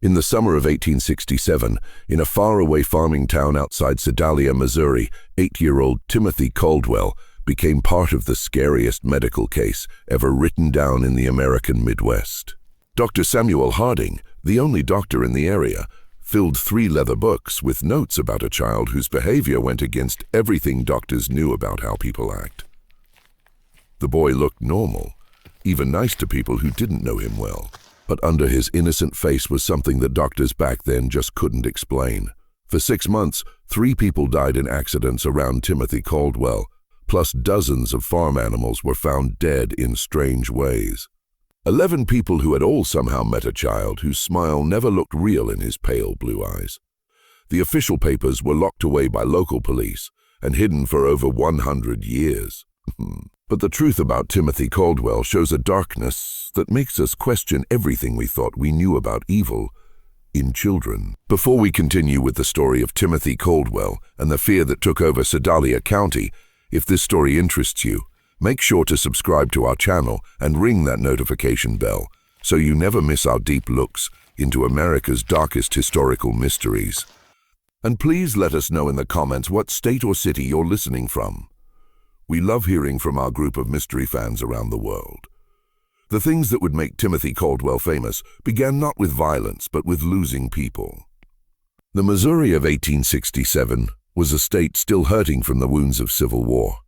In the summer of 1867, in a faraway farming town outside Sedalia, Missouri, 8-year-old Timothy Caldwell became part of the scariest medical case ever written down in the American Midwest. Dr. Samuel Harding, the only doctor in the area, filled 3 leather books with notes about a child whose behavior went against everything doctors knew about how people act. The boy looked normal, even nice to people who didn't know him well. But under his innocent face was something that doctors back then just couldn't explain. For 6 months, 3 people died in accidents around Timothy Caldwell, plus dozens of farm animals were found dead in strange ways. 11 people who had all somehow met a child whose smile never looked real in his pale blue eyes. The official papers were locked away by local police and hidden for over 100 years. But the truth about Timothy Caldwell shows a darkness that makes us question everything we thought we knew about evil in children. Before we continue with the story of Timothy Caldwell and the fear that took over Sedalia County, if this story interests you, make sure to subscribe to our channel and ring that notification bell so you never miss our deep looks into America's darkest historical mysteries. And please let us know in the comments what state or city you're listening from. We love hearing from our group of mystery fans around the world. The things that would make Timothy Caldwell famous began not with violence, but with losing people. The Missouri of 1867 was a state still hurting from the wounds of civil war.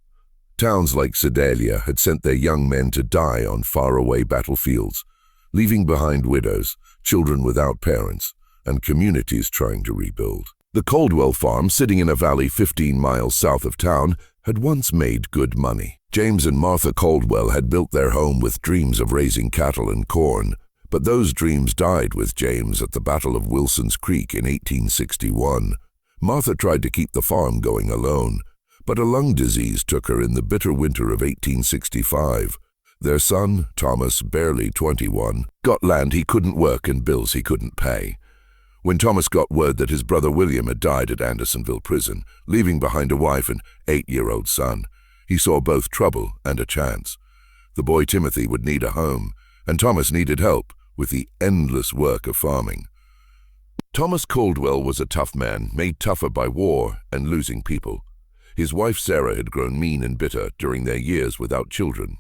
Towns like Sedalia had sent their young men to die on faraway battlefields, leaving behind widows, children without parents, and communities trying to rebuild. The Caldwell farm, sitting in a valley 15 miles south of town, had once made good money. James and Martha Caldwell had built their home with dreams of raising cattle and corn, but those dreams died with James at the Battle of Wilson's Creek in 1861. Martha tried to keep the farm going alone, but a lung disease took her in the bitter winter of 1865. Their son, Thomas, barely 21, got land he couldn't work and bills he couldn't pay. When Thomas got word that his brother William had died at Andersonville prison, leaving behind a wife and 8-year-old son, he saw both trouble and a chance. The boy Timothy would need a home, and Thomas needed help with the endless work of farming. Thomas Caldwell was a tough man, made tougher by war and losing people. His wife Sarah had grown mean and bitter during their years without children.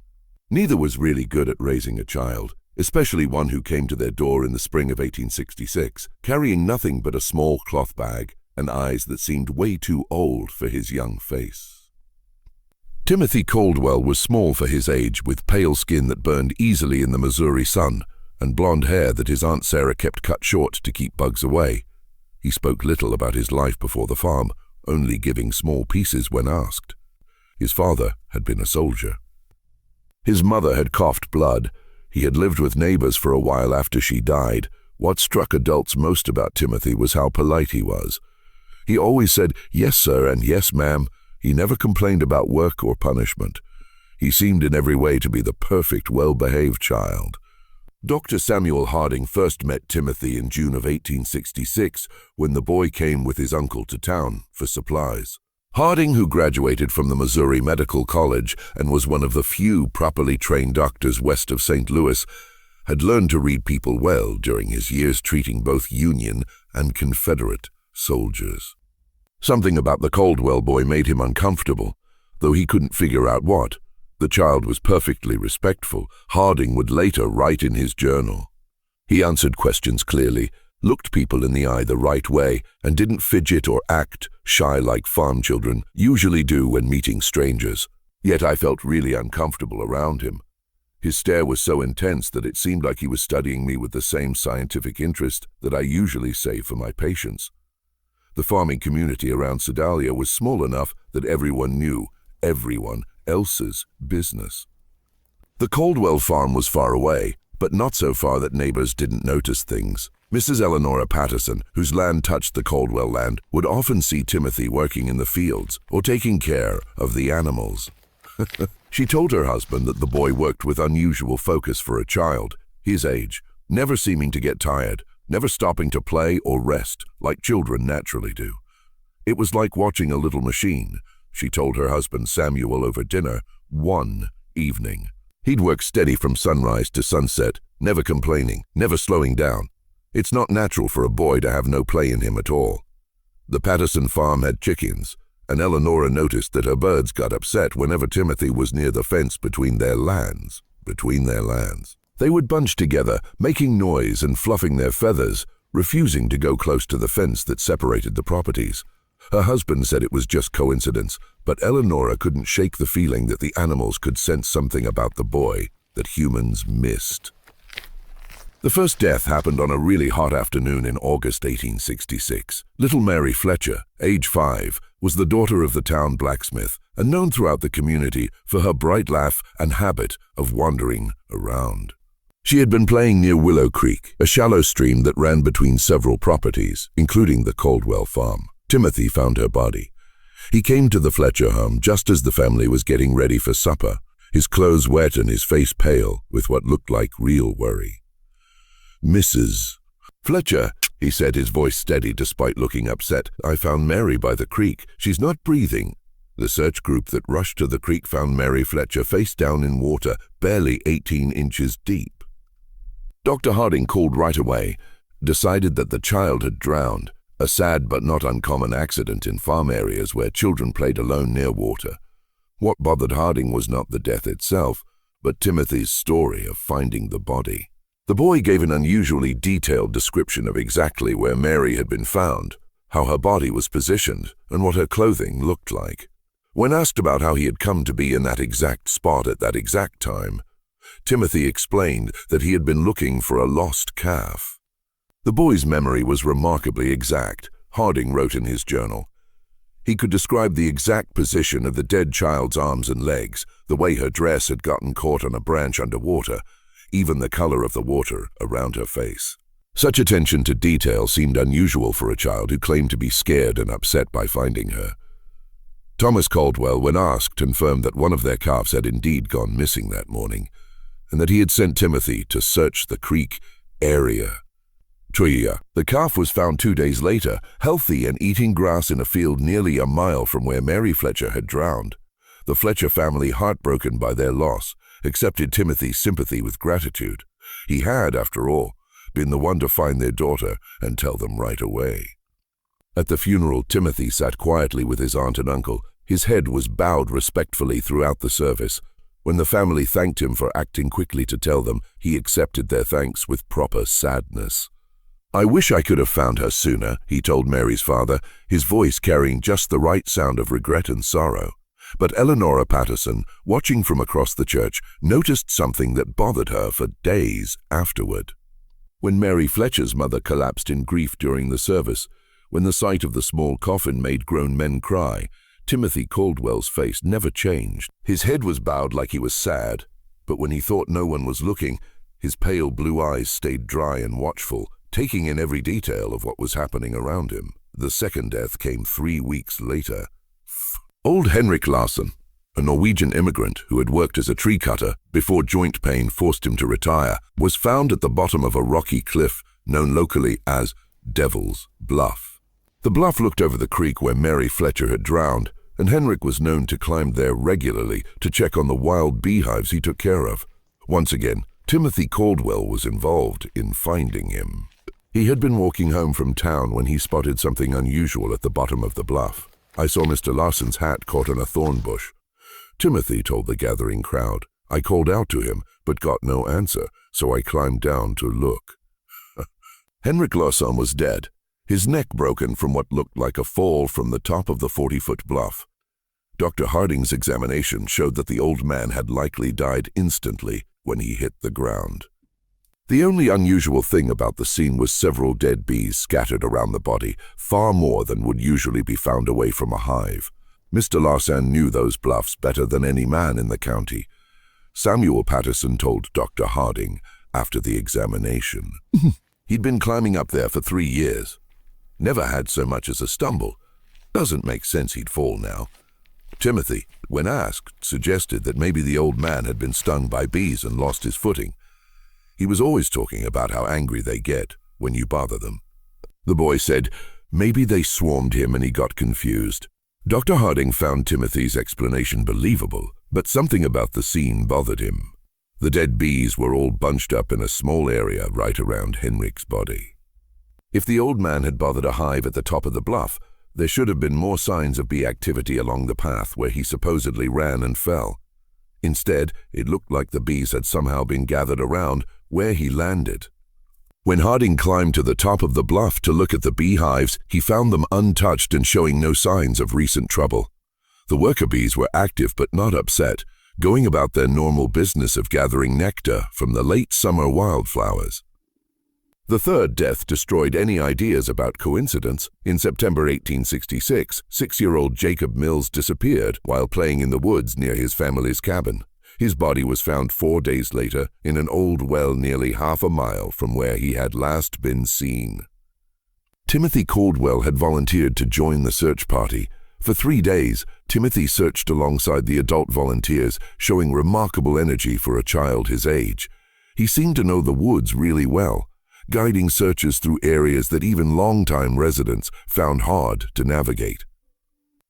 Neither was really good at raising a child, especially one who came to their door in the spring of 1866, carrying nothing but a small cloth bag and eyes that seemed way too old for his young face. Timothy Caldwell was small for his age, with pale skin that burned easily in the Missouri sun, and blonde hair that his Aunt Sarah kept cut short to keep bugs away. He spoke little about his life before the farm, only giving small pieces when asked. His father had been a soldier. His mother had coughed blood. He had lived with neighbors for a while after she died. What struck adults most about Timothy was how polite he was. He always said, "Yes, sir," and "Yes, ma'am." He never complained about work or punishment. He seemed in every way to be the perfect, well-behaved child. Dr. Samuel Harding first met Timothy in June of 1866 when the boy came with his uncle to town for supplies. Harding, who graduated from the Missouri Medical College and was one of the few properly trained doctors west of St. Louis, had learned to read people well during his years treating both Union and Confederate soldiers. Something about the Caldwell boy made him uncomfortable, though he couldn't figure out what. The child was perfectly respectful, Harding would later write in his journal. He answered questions clearly, looked people in the eye the right way, and didn't fidget or act shy like farm children usually do when meeting strangers. Yet I felt really uncomfortable around him. His stare was so intense that it seemed like he was studying me with the same scientific interest that I usually save for my patients. The farming community around Sedalia was small enough that everyone knew everyone else's business. The Caldwell farm was far away, but not so far that neighbors didn't notice things. Mrs. Eleanor Patterson, whose land touched the Caldwell land, would often see Timothy working in the fields or taking care of the animals. She told her husband that the boy worked with unusual focus for a child, his age, never seeming to get tired, never stopping to play or rest like children naturally do. It was like watching a little machine, she told her husband Samuel over dinner one evening. He'd work steady from sunrise to sunset, never complaining, never slowing down. It's not natural for a boy to have no play in him at all. The Patterson farm had chickens, and Eleanora noticed that her birds got upset whenever Timothy was near the fence between their lands. They would bunch together, making noise and fluffing their feathers, refusing to go close to the fence that separated the properties. Her husband said it was just coincidence, but Eleanora couldn't shake the feeling that the animals could sense something about the boy that humans missed. The first death happened on a really hot afternoon in August 1866. Little Mary Fletcher, age 5, was the daughter of the town blacksmith and known throughout the community for her bright laugh and habit of wandering around. She had been playing near Willow Creek, a shallow stream that ran between several properties, including the Caldwell farm. Timothy found her body. He came to the Fletcher home just as the family was getting ready for supper, his clothes wet and his face pale with what looked like real worry. "Mrs. Fletcher," he said, his voice steady despite looking upset, "I found Mary by the creek. She's not breathing." The search group that rushed to the creek found Mary Fletcher face down in water, barely 18 inches deep. Dr. Harding called right away, decided that the child had drowned, a sad but not uncommon accident in farm areas where children played alone near water. What bothered Harding was not the death itself, but Timothy's story of finding the body. The boy gave an unusually detailed description of exactly where Mary had been found, how her body was positioned, and what her clothing looked like. When asked about how he had come to be in that exact spot at that exact time, Timothy explained that he had been looking for a lost calf. The boy's memory was remarkably exact, Harding wrote in his journal. He could describe the exact position of the dead child's arms and legs, the way her dress had gotten caught on a branch underwater, even the color of the water around her face. Such attention to detail seemed unusual for a child who claimed to be scared and upset by finding her. Thomas Caldwell, when asked, confirmed that one of their calves had indeed gone missing that morning, and that he had sent Timothy to search the creek area. The calf was found 2 days later, healthy and eating grass in a field nearly a mile from where Mary Fletcher had drowned. The Fletcher family, heartbroken by their loss, accepted Timothy's sympathy with gratitude. He had, after all, been the one to find their daughter and tell them right away. At the funeral, Timothy sat quietly with his aunt and uncle. His head was bowed respectfully throughout the service. When the family thanked him for acting quickly to tell them, he accepted their thanks with proper sadness. "I wish I could have found her sooner," he told Mary's father, his voice carrying just the right sound of regret and sorrow. But Eleanora Patterson, watching from across the church, noticed something that bothered her for days afterward. When Mary Fletcher's mother collapsed in grief during the service, when the sight of the small coffin made grown men cry, Timothy Caldwell's face never changed. His head was bowed like he was sad, but when he thought no one was looking, his pale blue eyes stayed dry and watchful, taking in every detail of what was happening around him. The second death came 3 weeks later. Old Henrik Larsson, a Norwegian immigrant who had worked as a tree cutter before joint pain forced him to retire, was found at the bottom of a rocky cliff known locally as Devil's Bluff. The bluff looked over the creek where Mary Fletcher had drowned, and Henrik was known to climb there regularly to check on the wild beehives he took care of. Once again, Timothy Caldwell was involved in finding him. He had been walking home from town when he spotted something unusual at the bottom of the bluff. "I saw Mr. Larsson's hat caught on a thorn bush," Timothy told the gathering crowd. "I called out to him, but got no answer, so I climbed down to look." Henrik Larsson was dead, his neck broken from what looked like a fall from the top of the 40-foot bluff. Dr. Harding's examination showed that the old man had likely died instantly when he hit the ground. The only unusual thing about the scene was several dead bees scattered around the body, far more than would usually be found away from a hive. Mr. Larsson knew those bluffs better than any man in the county. Samuel Patterson told Dr. Harding after the examination. He'd been climbing up there for 3 years. Never had so much as a stumble. Doesn't make sense he'd fall now. Timothy, when asked, suggested that maybe the old man had been stung by bees and lost his footing. He was always talking about how angry they get when you bother them. The boy said maybe they swarmed him and he got confused. Dr. Harding found Timothy's explanation believable, but something about the scene bothered him. The dead bees were all bunched up in a small area right around Henrik's body. If the old man had bothered a hive at the top of the bluff, there should have been more signs of bee activity along the path where he supposedly ran and fell. Instead, it looked like the bees had somehow been gathered around where he landed. When Harding climbed to the top of the bluff to look at the beehives, he found them untouched and showing no signs of recent trouble. The worker bees were active but not upset, going about their normal business of gathering nectar from the late summer wildflowers. The third death destroyed any ideas about coincidence. In September 1866, 6-year-old Jacob Mills disappeared while playing in the woods near his family's cabin. His body was found 4 days later in an old well nearly half a mile from where he had last been seen. Timothy Caldwell had volunteered to join the search party. For 3 days, Timothy searched alongside the adult volunteers, showing remarkable energy for a child his age. He seemed to know the woods really well, guiding searchers through areas that even long-time residents found hard to navigate.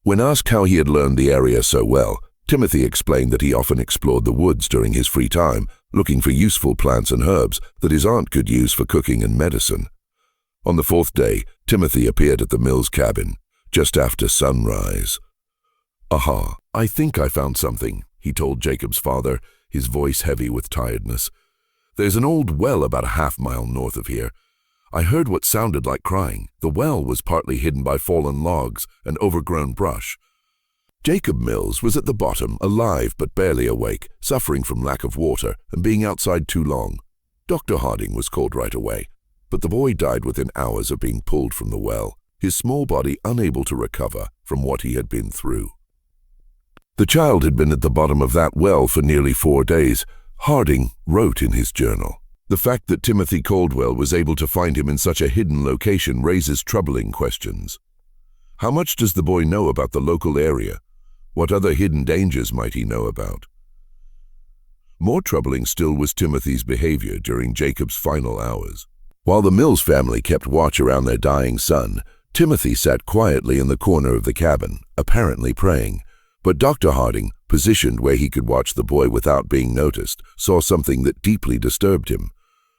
When asked how he had learned the area so well, Timothy explained that he often explored the woods during his free time, looking for useful plants and herbs that his aunt could use for cooking and medicine. On the 4th day, Timothy appeared at the Mills cabin, just after sunrise. "Aha, I think I found something," he told Jacob's father, his voice heavy with tiredness. "There's an old well about a half-mile north of here. I heard what sounded like crying. The well was partly hidden by fallen logs and overgrown brush." Jacob Mills was at the bottom, alive but barely awake, suffering from lack of water and being outside too long. Dr. Harding was called right away, but the boy died within hours of being pulled from the well, his small body unable to recover from what he had been through. The child had been at the bottom of that well for nearly 4 days. Harding wrote in his journal. The fact that Timothy Caldwell was able to find him in such a hidden location raises troubling questions. How much does the boy know about the local area? What other hidden dangers might he know about? More troubling still was Timothy's behavior during Jacob's final hours. While the Mills family kept watch around their dying son, Timothy sat quietly in the corner of the cabin, apparently praying. But Dr. Harding, positioned where he could watch the boy without being noticed, saw something that deeply disturbed him.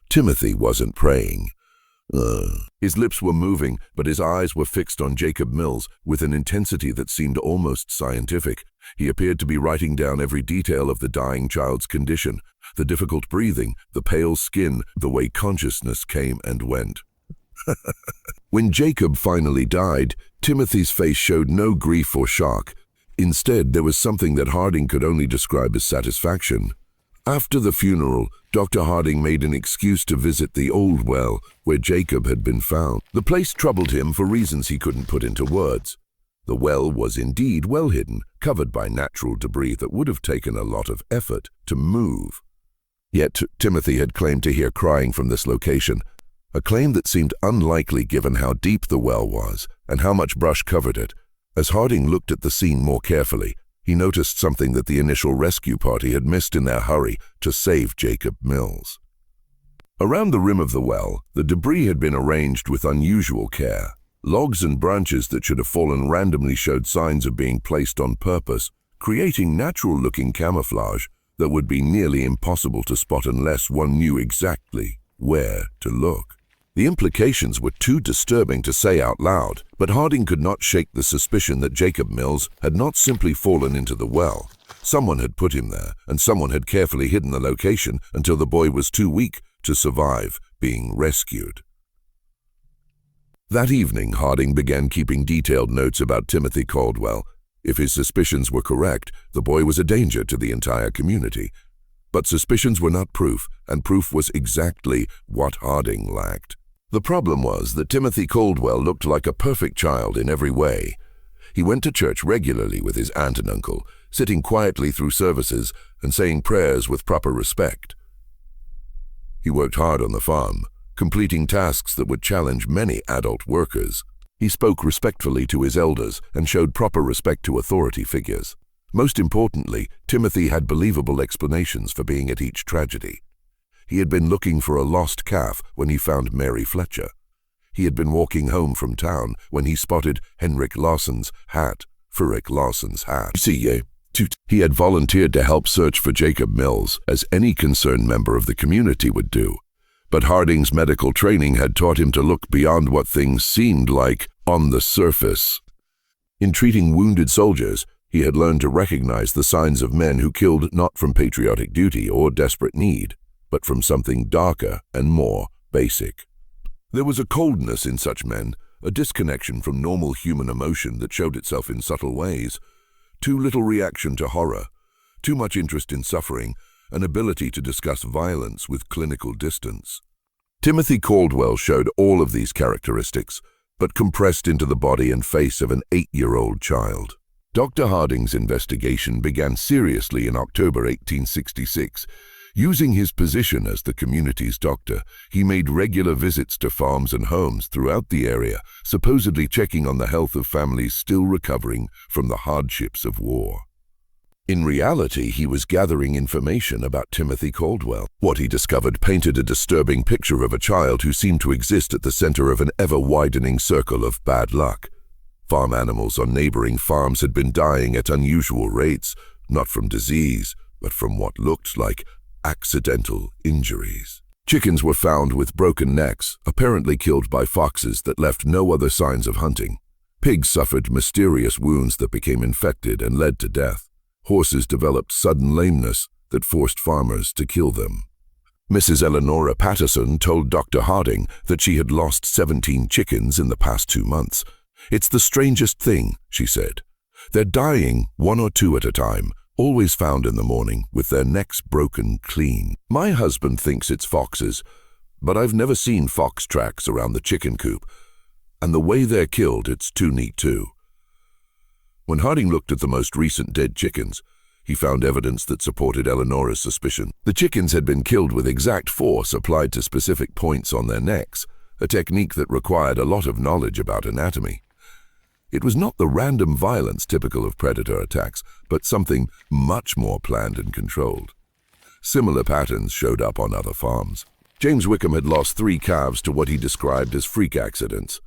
Timothy wasn't praying. His lips were moving, but his eyes were fixed on Jacob Mills with an intensity that seemed almost scientific. He appeared to be writing down every detail of the dying child's condition, the difficult breathing, the pale skin, the way consciousness came and went. When Jacob finally died, Timothy's face showed no grief or shock. Instead, there was something that Harding could only describe as satisfaction. After the funeral, Dr. Harding made an excuse to visit the old well where Jacob had been found. The place troubled him for reasons he couldn't put into words. The well was indeed well hidden, covered by natural debris that would have taken a lot of effort to move. Yet Timothy had claimed to hear crying from this location, a claim that seemed unlikely given how deep the well was and how much brush covered it. As Harding looked at the scene more carefully, he noticed something that the initial rescue party had missed in their hurry to save Jacob Mills. Around the rim of the well, the debris had been arranged with unusual care. Logs and branches that should have fallen randomly showed signs of being placed on purpose, creating natural-looking camouflage that would be nearly impossible to spot unless one knew exactly where to look. The implications were too disturbing to say out loud, but Harding could not shake the suspicion that Jacob Mills had not simply fallen into the well. Someone had put him there, and someone had carefully hidden the location until the boy was too weak to survive being rescued. That evening, Harding began keeping detailed notes about Timothy Caldwell. If his suspicions were correct, the boy was a danger to the entire community. But suspicions were not proof, and proof was exactly what Harding lacked. The problem was that Timothy Caldwell looked like a perfect child in every way. He went to church regularly with his aunt and uncle, sitting quietly through services and saying prayers with proper respect. He worked hard on the farm, completing tasks that would challenge many adult workers. He spoke respectfully to his elders and showed proper respect to authority figures. Most importantly, Timothy had believable explanations for being at each tragedy. He had been looking for a lost calf when he found Mary Fletcher. He had been walking home from town when he spotted Henrik Larsson's hat, Fredrik Larsson's hat. He had volunteered to help search for Jacob Mills, as any concerned member of the community would do. But Harding's medical training had taught him to look beyond what things seemed like on the surface. In treating wounded soldiers, he had learned to recognize the signs of men who killed not from patriotic duty or desperate need, but from something darker and more basic. There was a coldness in such men, a disconnection from normal human emotion that showed itself in subtle ways. Too little reaction to horror, too much interest in suffering, an ability to discuss violence with clinical distance. Timothy Caldwell showed all of these characteristics, but compressed into the body and face of an 8-year-old child. Dr. Harding's investigation began seriously in October 1866. Using his position as the community's doctor, he made regular visits to farms and homes throughout the area, supposedly checking on the health of families still recovering from the hardships of war. In reality, he was gathering information about Timothy Caldwell. What he discovered painted a disturbing picture of a child who seemed to exist at the center of an ever-widening circle of bad luck. Farm animals on neighboring farms had been dying at unusual rates, not from disease, but from what looked like accidental injuries. Chickens were found with broken necks, apparently killed by foxes that left no other signs of hunting. Pigs suffered mysterious wounds that became infected and led to death. Horses developed sudden lameness that forced farmers to kill them. Mrs. Eleanora Patterson told Dr. Harding that she had lost 17 chickens in the past 2 months. "It's the strangest thing," she said. "They're dying 1 or 2 at a time, always found in the morning with their necks broken clean. My husband thinks it's foxes, but I've never seen fox tracks around the chicken coop. And the way they're killed, it's too neat too." When Harding looked at the most recent dead chickens, he found evidence that supported Eleanora's suspicion. The chickens had been killed with exact force applied to specific points on their necks, a technique that required a lot of knowledge about anatomy. It was not the random violence typical of predator attacks, but something much more planned and controlled. Similar patterns showed up on other farms. James Wickham had lost 3 calves to what he described as freak accidents.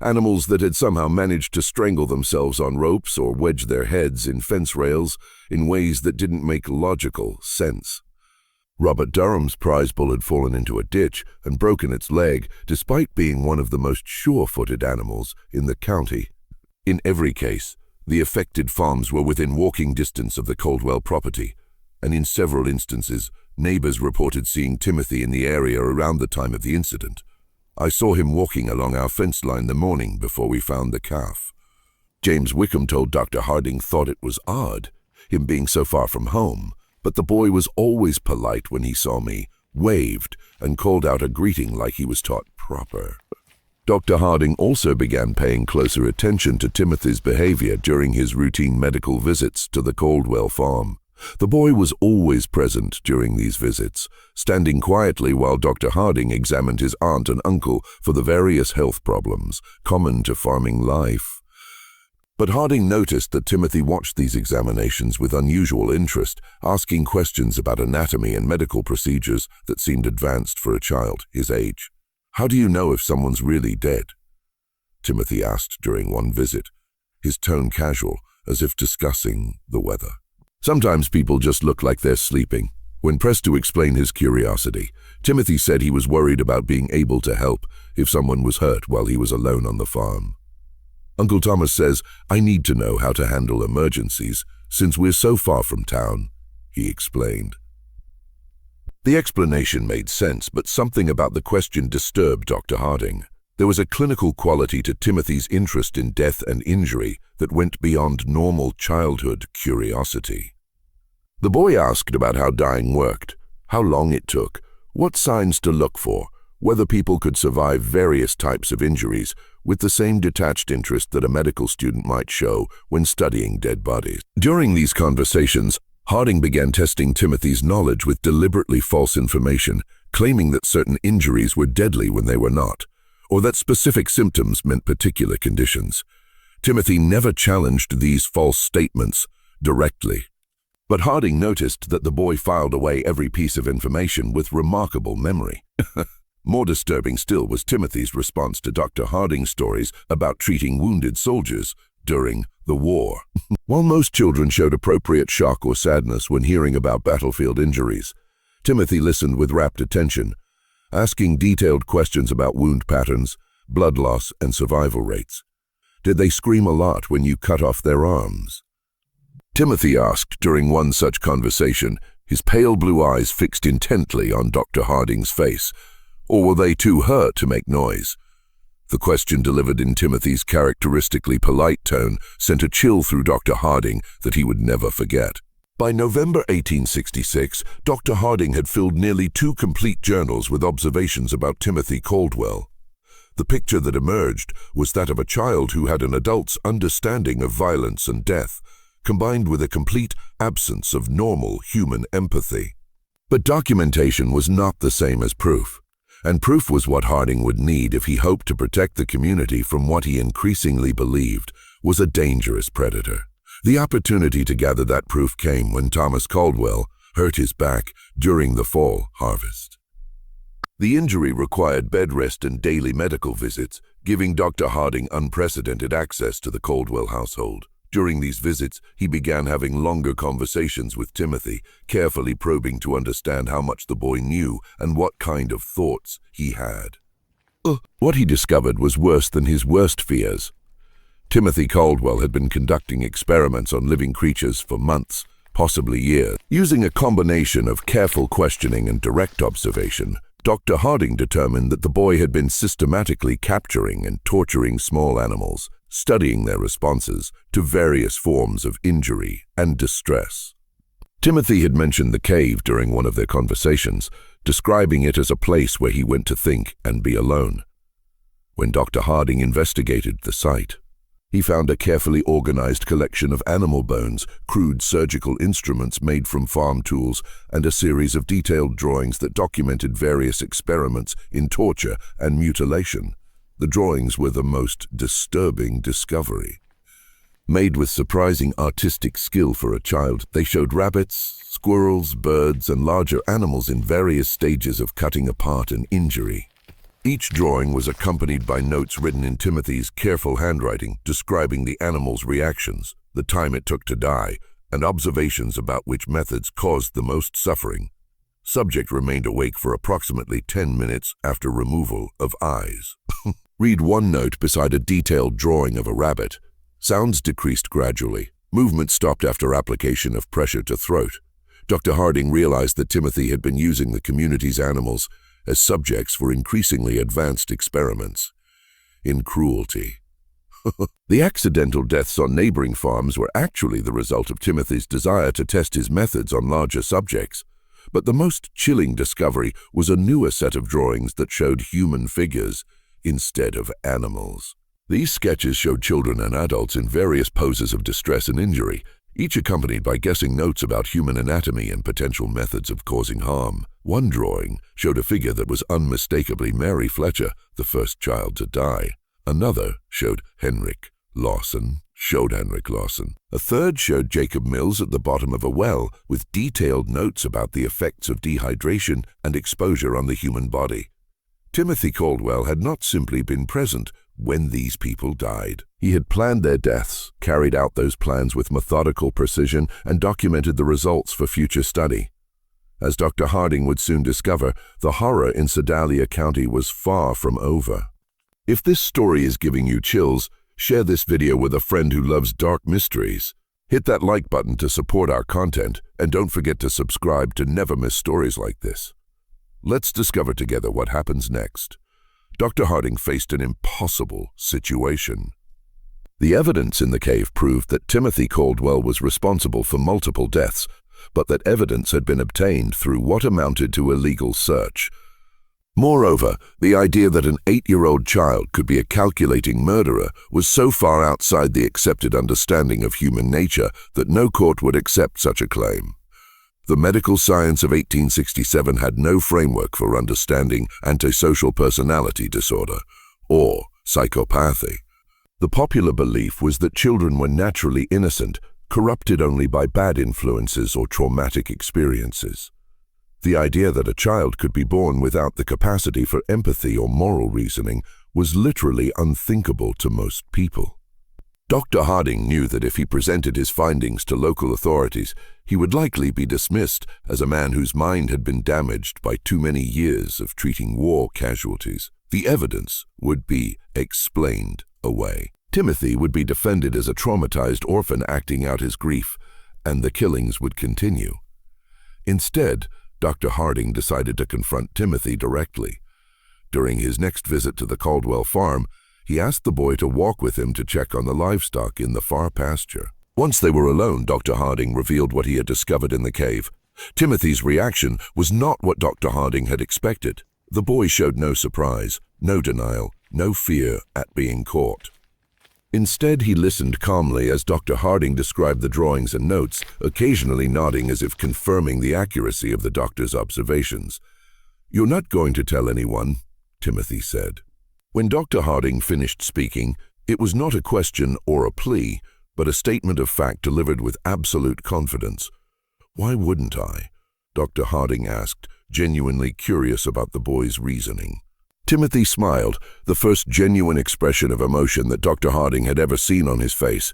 Animals that had somehow managed to strangle themselves on ropes or wedge their heads in fence rails in ways that didn't make logical sense. Robert Durham's prize bull had fallen into a ditch and broken its leg, despite being one of the most sure-footed animals in the county. In every case, the affected farms were within walking distance of the Caldwell property, and in several instances, neighbors reported seeing Timothy in the area around the time of the incident. "I saw him walking along our fence line the morning before we found the calf." James Wickham told Dr. Harding thought it was odd, him being so far from home, but the boy was always polite when he saw me, waved, and called out a greeting like he was taught proper. Dr. Harding also began paying closer attention to Timothy's behavior during his routine medical visits to the Caldwell farm. The boy was always present during these visits, standing quietly while Dr. Harding examined his aunt and uncle for the various health problems common to farming life. But Harding noticed that Timothy watched these examinations with unusual interest, asking questions about anatomy and medical procedures that seemed advanced for a child his age. "How do you know if someone's really dead?" Timothy asked during one visit, his tone casual, as if discussing the weather. "Sometimes people just look like they're sleeping." When pressed to explain his curiosity, Timothy said he was worried about being able to help if someone was hurt while he was alone on the farm. "Uncle Thomas says I need to know how to handle emergencies since we're so far from town," he explained. The explanation made sense, but something about the question disturbed Dr. Harding. There was a clinical quality to Timothy's interest in death and injury that went beyond normal childhood curiosity. The boy asked about how dying worked, how long it took, what signs to look for, whether people could survive various types of injuries, with the same detached interest that a medical student might show when studying dead bodies. During these conversations, Harding began testing Timothy's knowledge with deliberately false information, claiming that certain injuries were deadly when they were not, or that specific symptoms meant particular conditions. Timothy never challenged these false statements directly. But Harding noticed that the boy filed away every piece of information with remarkable memory. More disturbing still was Timothy's response to Dr. Harding's stories about treating wounded soldiers during the war. While most children showed appropriate shock or sadness when hearing about battlefield injuries, Timothy listened with rapt attention, asking detailed questions about wound patterns, blood loss, and survival rates. Did they scream a lot when you cut off their arms? Timothy asked during one such conversation, his pale blue eyes fixed intently on Dr. Harding's face. Or were they too hurt to make noise? The question, delivered in Timothy's characteristically polite tone, sent a chill through Dr. Harding that he would never forget. By November 1866, Dr. Harding had filled nearly 2 complete journals with observations about Timothy Caldwell. The picture that emerged was that of a child who had an adult's understanding of violence and death, combined with a complete absence of normal human empathy. But documentation was not the same as proof, and proof was what Harding would need if he hoped to protect the community from what he increasingly believed was a dangerous predator. The opportunity to gather that proof came when Thomas Caldwell hurt his back during the fall harvest. The injury required bed rest and daily medical visits, giving Dr. Harding unprecedented access to the Caldwell household. During these visits, he began having longer conversations with Timothy, carefully probing to understand how much the boy knew and what kind of thoughts he had. What he discovered was worse than his worst fears. Timothy Caldwell had been conducting experiments on living creatures for months, possibly years. Using a combination of careful questioning and direct observation, Dr. Harding determined that the boy had been systematically capturing and torturing small animals, studying their responses to various forms of injury and distress. Timothy had mentioned the cave during one of their conversations, describing it as a place where he went to think and be alone. When Dr. Harding investigated the site, he found a carefully organized collection of animal bones, crude surgical instruments made from farm tools, and a series of detailed drawings that documented various experiments in torture and mutilation. The drawings were the most disturbing discovery. Made with surprising artistic skill for a child, they showed rabbits, squirrels, birds, and larger animals in various stages of cutting apart and injury. Each drawing was accompanied by notes written in Timothy's careful handwriting describing the animal's reactions, the time it took to die, and observations about which methods caused the most suffering. Subject remained awake for approximately 10 minutes after removal of eyes. Read one note beside a detailed drawing of a rabbit. Sounds decreased gradually. Movement stopped after application of pressure to throat. Dr. Harding realized that Timothy had been using the community's animals as subjects for increasingly advanced experiments in cruelty. The accidental deaths on neighboring farms were actually the result of Timothy's desire to test his methods on larger subjects. But the most chilling discovery was a newer set of drawings that showed human figures instead of animals. These sketches showed children and adults in various poses of distress and injury, each accompanied by guessing notes about human anatomy and potential methods of causing harm. One drawing showed a figure that was unmistakably Mary Fletcher, the first child to die. Another showed Henrik Lawson. A third showed Jacob Mills at the bottom of a well with detailed notes about the effects of dehydration and exposure on the human body. Timothy Caldwell had not simply been present when these people died. He had planned their deaths, carried out those plans with methodical precision, and documented the results for future study. As Dr. Harding would soon discover, the horror in Sedalia County was far from over. If this story is giving you chills, share this video with a friend who loves dark mysteries. Hit that like button to support our content, and don't forget to subscribe to never miss stories like this. Let's discover together what happens next. Dr. Harding faced an impossible situation. The evidence in the cave proved that Timothy Caldwell was responsible for multiple deaths, but that evidence had been obtained through what amounted to illegal search. Moreover, the idea that an 8-year-old child could be a calculating murderer was so far outside the accepted understanding of human nature that no court would accept such a claim. The medical science of 1867 had no framework for understanding antisocial personality disorder, or psychopathy. The popular belief was that children were naturally innocent, corrupted only by bad influences or traumatic experiences. The idea that a child could be born without the capacity for empathy or moral reasoning was literally unthinkable to most people. Dr. Harding knew that if he presented his findings to local authorities, he would likely be dismissed as a man whose mind had been damaged by too many years of treating war casualties. The evidence would be explained away. Timothy would be defended as a traumatized orphan acting out his grief, and the killings would continue. Instead, Dr. Harding decided to confront Timothy directly. During his next visit to the Caldwell farm, he asked the boy to walk with him to check on the livestock in the far pasture. Once they were alone, Dr. Harding revealed what he had discovered in the cave. Timothy's reaction was not what Dr. Harding had expected. The boy showed no surprise, no denial, no fear at being caught. Instead, he listened calmly as Dr. Harding described the drawings and notes, occasionally nodding as if confirming the accuracy of the doctor's observations. "You're not going to tell anyone," Timothy said. When Dr. Harding finished speaking, it was not a question or a plea, but a statement of fact delivered with absolute confidence. "Why wouldn't I?" Dr. Harding asked, genuinely curious about the boy's reasoning. Timothy smiled, the first genuine expression of emotion that Dr. Harding had ever seen on his face.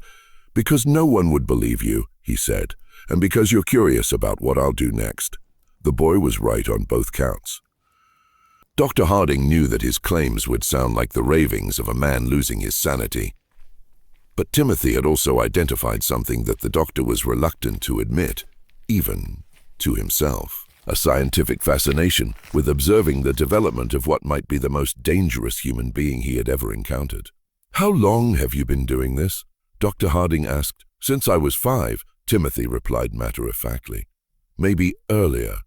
"Because no one would believe you," he said, "and because you're curious about what I'll do next." The boy was right on both counts. Dr. Harding knew that his claims would sound like the ravings of a man losing his sanity. But Timothy had also identified something that the doctor was reluctant to admit, even to himself: a scientific fascination with observing the development of what might be the most dangerous human being he had ever encountered. "How long have you been doing this?" Dr. Harding asked. "Since I was 5, Timothy replied matter-of-factly. Maybe earlier.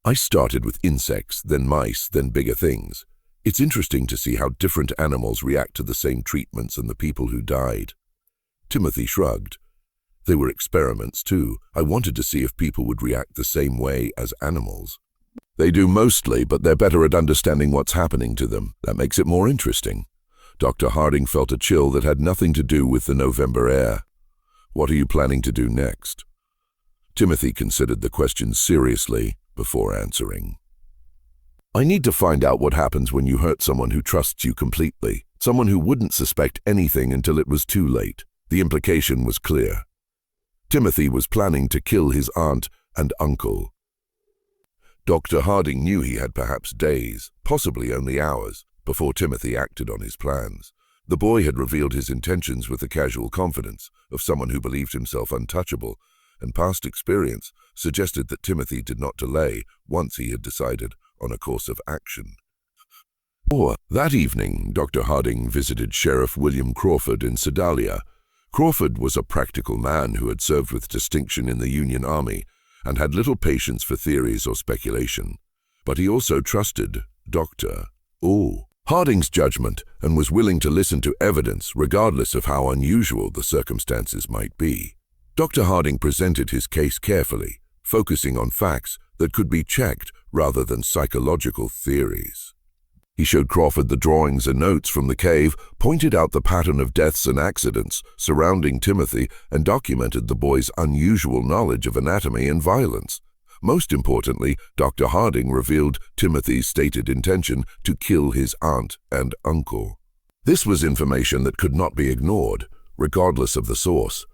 I started with insects, then mice, then bigger things. It's interesting to see how different animals react to the same treatments and the people who died." Timothy shrugged. "They were experiments too. I wanted to see if people would react the same way as animals." "They do mostly, but they're better at understanding what's happening to them. That makes it more interesting." Dr. Harding felt a chill that had nothing to do with the November air. "What are you planning to do next?" Timothy considered the question seriously before answering. "I need to find out what happens when you hurt someone who trusts you completely, someone who wouldn't suspect anything until it was too late." The implication was clear. Timothy was planning to kill his aunt and uncle. Dr. Harding knew he had perhaps days, possibly only hours, before Timothy acted on his plans. The boy had revealed his intentions with the casual confidence of someone who believed himself untouchable, and past experience suggested that Timothy did not delay once he had decided on a course of action. That evening, Dr. Harding visited Sheriff William Crawford in Sedalia. Crawford was a practical man who had served with distinction in the Union Army and had little patience for theories or speculation. But he also trusted Dr. Harding's judgment and was willing to listen to evidence regardless of how unusual the circumstances might be. Dr. Harding presented his case carefully, focusing on facts that could be checked rather than psychological theories. He showed Crawford the drawings and notes from the cave, pointed out the pattern of deaths and accidents surrounding Timothy, and documented the boy's unusual knowledge of anatomy and violence. Most importantly, Dr. Harding revealed Timothy's stated intention to kill his aunt and uncle. This was information that could not be ignored, regardless of the source.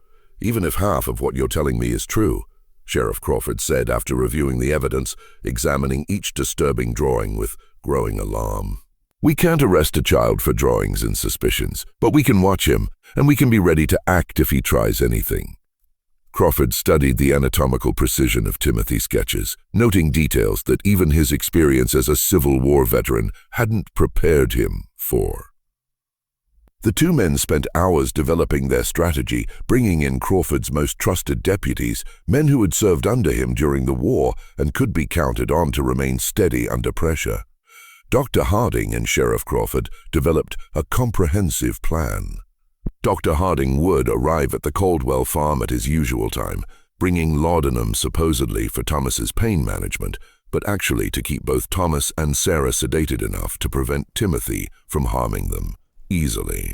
"Even if half of what you're telling me is true," Sheriff Crawford said after reviewing the evidence, examining each disturbing drawing with growing alarm. "We can't arrest a child for drawings and suspicions, but we can watch him, and we can be ready to act if he tries anything." Crawford studied the anatomical precision of Timothy's sketches, noting details that even his experience as a Civil War veteran hadn't prepared him for. The two men spent hours developing their strategy, bringing in Crawford's most trusted deputies, men who had served under him during the war and could be counted on to remain steady under pressure. Dr. Harding and Sheriff Crawford developed a comprehensive plan. Dr. Harding would arrive at the Caldwell farm at his usual time, bringing laudanum supposedly for Thomas's pain management, but actually to keep both Thomas and Sarah sedated enough to prevent Timothy from harming them easily.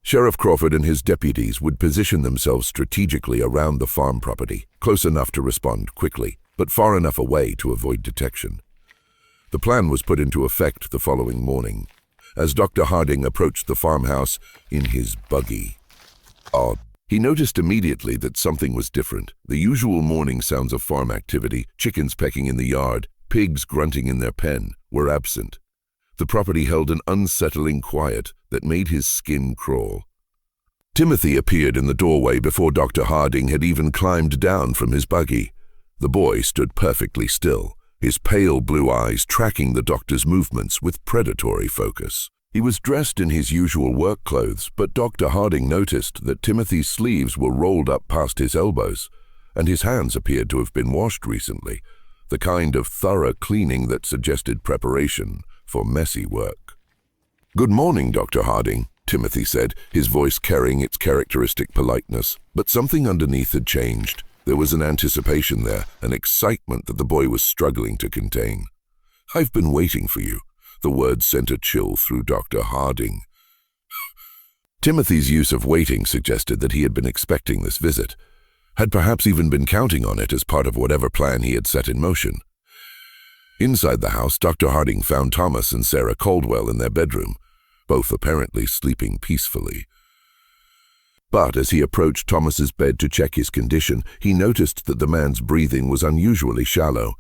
Sheriff Crawford and his deputies would position themselves strategically around the farm property, close enough to respond quickly, but far enough away to avoid detection. The plan was put into effect the following morning. as Dr. Harding approached the farmhouse in his buggy. Odd. He noticed immediately that something was different. The usual morning sounds of farm activity, chickens pecking in the yard, pigs grunting in their pen, were absent. The property held an unsettling quiet that made his skin crawl. Timothy appeared in the doorway before Dr. Harding had even climbed down from his buggy. The boy stood perfectly still, his pale blue eyes tracking the doctor's movements with predatory focus. He was dressed in his usual work clothes, but Dr. Harding noticed that Timothy's sleeves were rolled up past his elbows, and his hands appeared to have been washed recently, the kind of thorough cleaning that suggested preparation for messy work. "Good morning, Dr. Harding," Timothy said, his voice carrying its characteristic politeness. But something underneath had changed. There was an anticipation there, an excitement that the boy was struggling to contain. "I've been waiting for you." The words sent a chill through Dr. Harding. Timothy's use of waiting suggested that he had been expecting this visit, had perhaps even been counting on it as part of whatever plan he had set in motion. Inside the house, Dr. Harding found Thomas and Sarah Caldwell in their bedroom, both apparently sleeping peacefully. But as he approached Thomas's bed to check his condition, he noticed that the man's breathing was unusually shallow,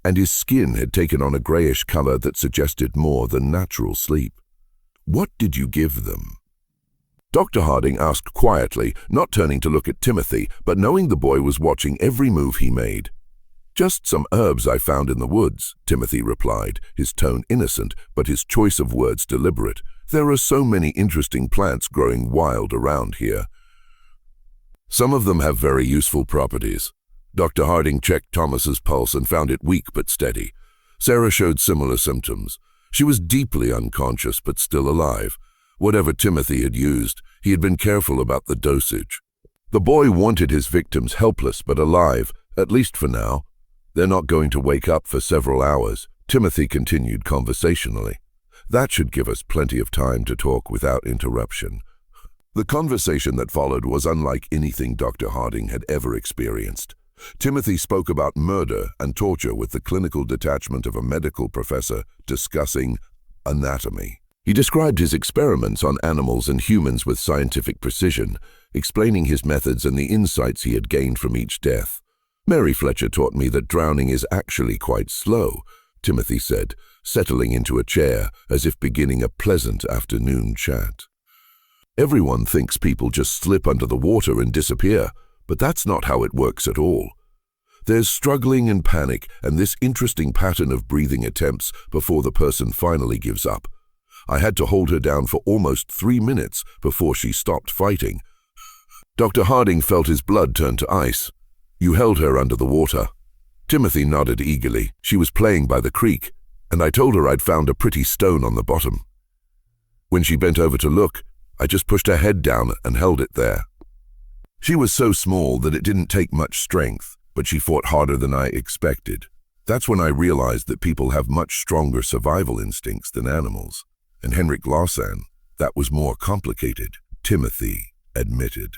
and his skin had taken on a grayish color that suggested more than natural sleep. "What did you give them?" Dr. Harding asked quietly, not turning to look at Timothy, but knowing the boy was watching every move he made. "Just some herbs I found in the woods," Timothy replied, his tone innocent, but his choice of words deliberate. "There are so many interesting plants growing wild around here. Some of them have very useful properties." Dr. Harding checked Thomas's pulse and found it weak but steady. Sarah showed similar symptoms. She was deeply unconscious but still alive. Whatever Timothy had used, he had been careful about the dosage. The boy wanted his victims helpless but alive, at least for now. "They're not going to wake up for several hours," Timothy continued conversationally. "That should give us plenty of time to talk without interruption." The conversation that followed was unlike anything Dr. Harding had ever experienced. Timothy spoke about murder and torture with the clinical detachment of a medical professor discussing anatomy. He described his experiments on animals and humans with scientific precision, explaining his methods and the insights he had gained from each death. "Mary Fletcher taught me that drowning is actually quite slow," Timothy said, settling into a chair as if beginning a pleasant afternoon chat. "Everyone thinks people just slip under the water and disappear, but that's not how it works at all. There's struggling and panic and this interesting pattern of breathing attempts before the person finally gives up. I had to hold her down for almost 3 minutes before she stopped fighting." Dr. Harding felt his blood turn to ice. "You held her under the water?" Timothy nodded eagerly. "She was playing by the creek, and I told her I'd found a pretty stone on the bottom. When she bent over to look, I just pushed her head down and held it there. She was so small that it didn't take much strength, but she fought harder than I expected. That's when I realized that people have much stronger survival instincts than animals. And Henrik Lawson, that was more complicated," Timothy admitted.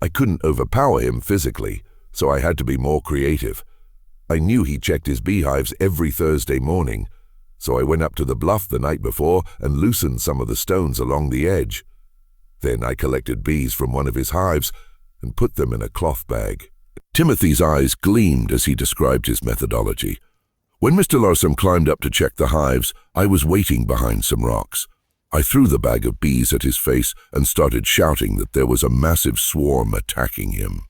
"I couldn't overpower him physically, so I had to be more creative. I knew he checked his beehives every Thursday morning, so I went up to the bluff the night before and loosened some of the stones along the edge. Then I collected bees from one of his hives and put them in a cloth bag." Timothy's eyes gleamed as he described his methodology. "When Mr. Larsom climbed up to check the hives, I was waiting behind some rocks. I threw the bag of bees at his face and started shouting that there was a massive swarm attacking him.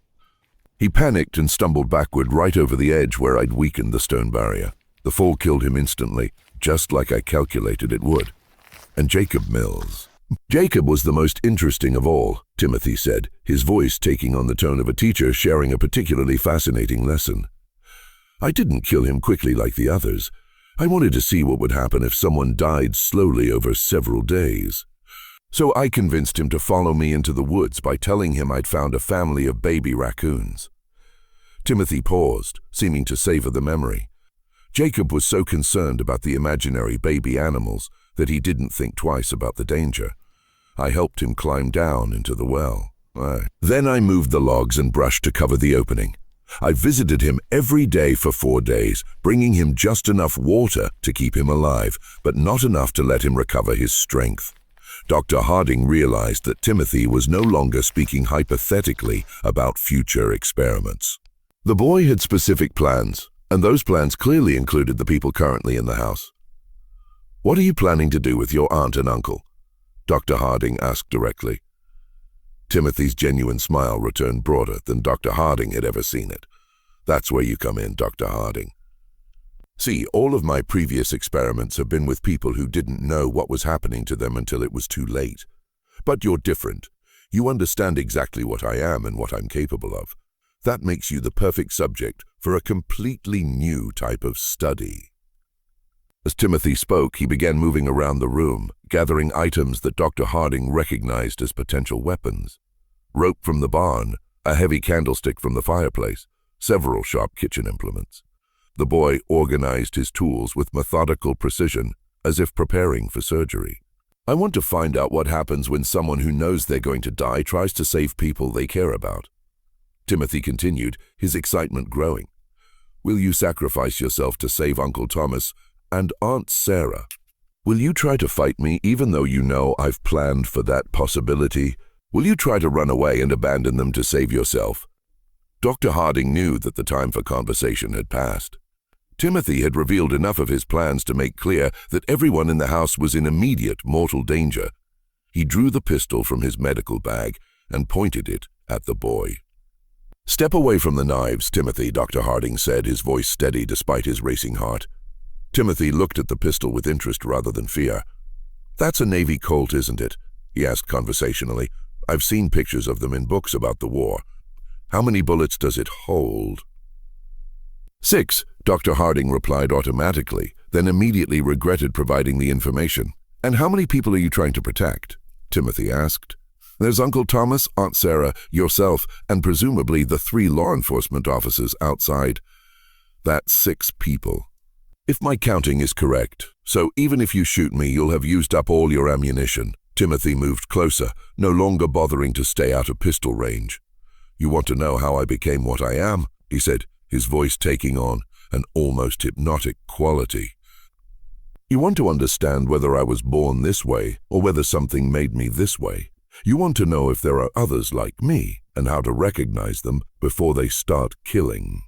He panicked and stumbled backward right over the edge where I'd weakened the stone barrier. The fall killed him instantly, just like I calculated it would." And Jacob Mills. "Jacob was the most interesting of all," Timothy said, his voice taking on the tone of a teacher sharing a particularly fascinating lesson. "I didn't kill him quickly like the others. I wanted to see what would happen if someone died slowly over several days. So I convinced him to follow me into the woods by telling him I'd found a family of baby raccoons." Timothy paused, seeming to savor the memory. Jacob was so concerned about the imaginary baby animals that he didn't think twice about the danger. I helped him climb down into the well. Then I moved the logs and brush to cover the opening. I visited him every day for 4 days, bringing him just enough water to keep him alive, but not enough to let him recover his strength. Dr. Harding realized that Timothy was no longer speaking hypothetically about future experiments. The boy had specific plans, and those plans clearly included the people currently in the house. "What are you planning to do with your aunt and uncle?" Dr. Harding asked directly. Timothy's genuine smile returned broader than Dr. Harding had ever seen it. "That's where you come in, Dr. Harding. See, all of my previous experiments have been with people who didn't know what was happening to them until it was too late. But you're different. You understand exactly what I am and what I'm capable of. That makes you the perfect subject for a completely new type of study." As Timothy spoke, he began moving around the room, gathering items that Dr. Harding recognized as potential weapons. Rope from the barn, a heavy candlestick from the fireplace, several sharp kitchen implements. The boy organized his tools with methodical precision, as if preparing for surgery. "I want to find out what happens when someone who knows they're going to die tries to save people they care about." Timothy continued, his excitement growing. "Will you sacrifice yourself to save Uncle Thomas and Aunt Sarah? Will you try to fight me even though you know I've planned for that possibility? Will you try to run away and abandon them to save yourself?" Dr. Harding knew that the time for conversation had passed. Timothy had revealed enough of his plans to make clear that everyone in the house was in immediate mortal danger. He drew the pistol from his medical bag and pointed it at the boy. "Step away from the knives, Timothy," Dr. Harding said, his voice steady despite his racing heart. Timothy looked at the pistol with interest rather than fear. "That's a Navy Colt, isn't it?" he asked conversationally. "I've seen pictures of them in books about the war. How many bullets does it hold?" "6, Dr. Harding replied automatically, then immediately regretted providing the information. "And how many people are you trying to protect?" Timothy asked. "There's Uncle Thomas, Aunt Sarah, yourself, and presumably the 3 law enforcement officers outside. That's 6 people. If my counting is correct, so even if you shoot me, you'll have used up all your ammunition." Timothy moved closer, no longer bothering to stay out of pistol range. "You want to know how I became what I am?" he said, his voice taking on an almost hypnotic quality. "You want to understand whether I was born this way or whether something made me this way. You want to know if there are others like me and how to recognize them before they start killing."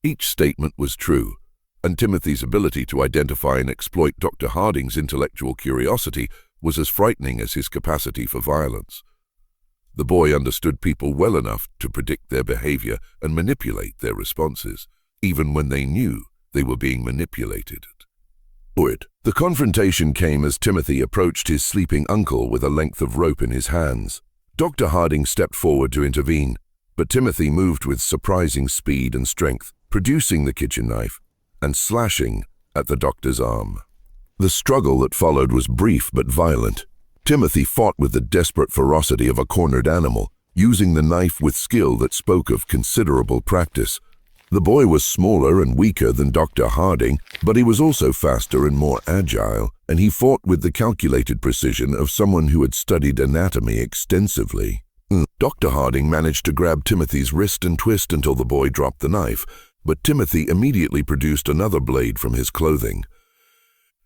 Each statement was true, and Timothy's ability to identify and exploit Dr. Harding's intellectual curiosity was as frightening as his capacity for violence. The boy understood people well enough to predict their behavior and manipulate their responses, even when they knew they were being manipulated. The confrontation came as Timothy approached his sleeping uncle with a length of rope in his hands. Dr. Harding stepped forward to intervene, but Timothy moved with surprising speed and strength, producing the kitchen knife and slashing at the doctor's arm. The struggle that followed was brief but violent. Timothy fought with the desperate ferocity of a cornered animal, using the knife with skill that spoke of considerable practice. The boy was smaller and weaker than Dr. Harding, but he was also faster and more agile, and he fought with the calculated precision of someone who had studied anatomy extensively. Dr. Harding managed to grab Timothy's wrist and twist until the boy dropped the knife, but Timothy immediately produced another blade from his clothing.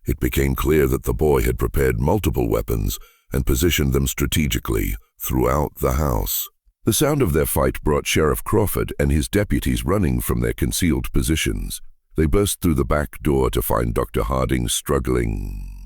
It became clear that the boy had prepared multiple weapons and positioned them strategically throughout the house. The sound of their fight brought Sheriff Crawford and his deputies running from their concealed positions. They burst through the back door to find Dr. Harding struggling